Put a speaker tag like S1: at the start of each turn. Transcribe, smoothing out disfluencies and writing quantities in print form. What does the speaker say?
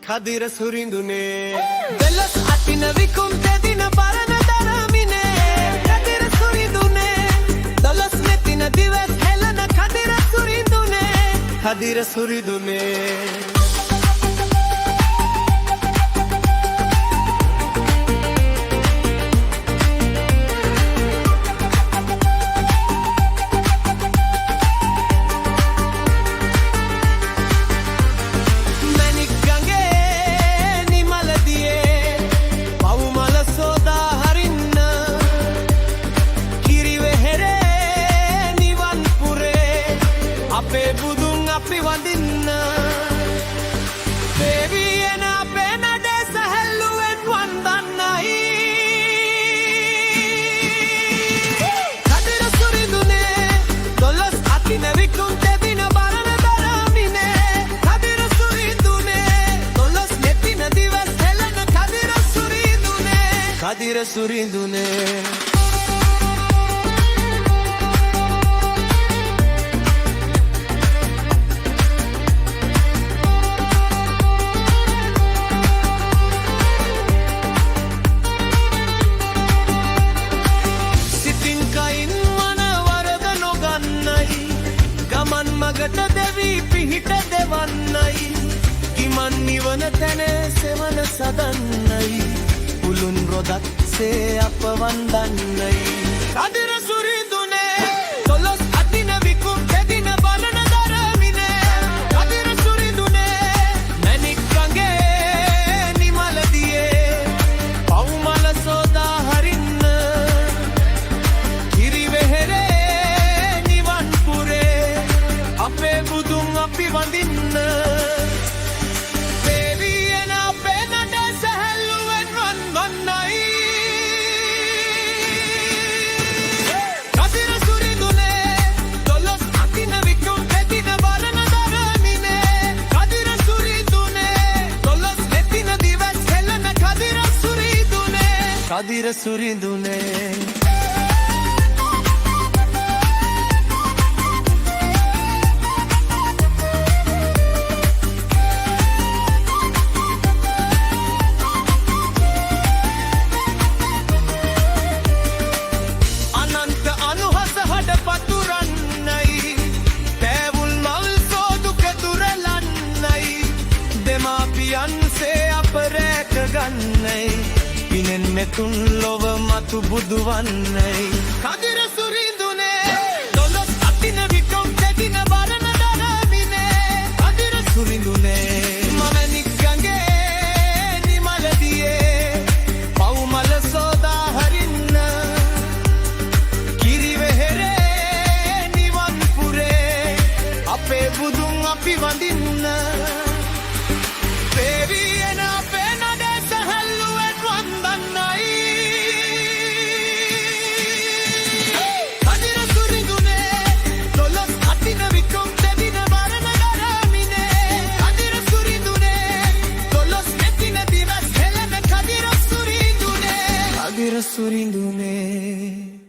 S1: කදිර සුරිඳුනේ වෙලස් අතින විකුම් තෙදින පරණ දරමිනේ කදිර සුරිඳුනේ දොලස් නෙතින දිවස් හෙලන කදිර සුරිඳුනේ කදිර සුරිඳුනේ අපේ බුදුන් අපි වඳින්න දේවියන අපේ නඩේ සැහැල්ලුවෙන් වන්දන්නයි කදිර සුරිඳුනේ දොළොස් අතින විකුම් තෙදින බරණ දරමිනේ කදිර සුරිඳුනේ දොළොස් නෙතින දිවස් හෙලන කදිර සුරිඳුනේ කදිර සුරිඳුනේ මගට දෙවී පිහිට දෙවන්නයි ගිමන් නිවන තැන සෙවන සදන්නයි පුළුන් රොදක් සේ අප වන්දන්නයි කදිර සුරිඳුනේ දොළොස් අතින විකුම් තෙදින බලන දරමිනේ කදිර සුරිඳුනේ මැණික් ගඟේ නිමලදියේ පවුමල සෝදා හරින්න කිරිවෙහෙරේ නිවන් පුරේ අපේ බුදුන් අපි වඳින්න දේවියන අපේ නඩේ සැහැල්ලුවෙන් වන්දන්නයි කදිර සුරිඳුනේ දොළොස් අතින විකුම් තෙදින බලන දරමිනේ කදිර සුරිඳුනේ දොළොස් නෙතින දිවස් හෙලන කදිර සුරිඳුනේ කදිර සුරිඳුනේ දෙමාපියන්සේ අප රැක ගන්නයි පිනෙන් මෙතුන් ලොව මතු බුදු වන්නයි කදිර සුරිඳුනේ දොළොස් අතින විකුම් තෙදින බරණ දරමිනේ කදිර සුරිඳුනේ මැණික් ගඟේ නිමලදියේ පවුමල සෝදා හරින්න කිරිවෙහෙරේ නිවන් පුරේ අපේ බුදුන් අපි වඳින්න දේවියන අපේ නඩේ සැහැල්ලුවෙන් වන්දන්නයි කදිර සුරිඳුනේ දොළොස් අතින විකුම් තෙදින බරණ දරමිනේ කදිර සුරිඳුනේ දොළොස් නෙතින දිවස් හෙලන කදිර සුරිඳුනේ කදිර සුරිඳුනේ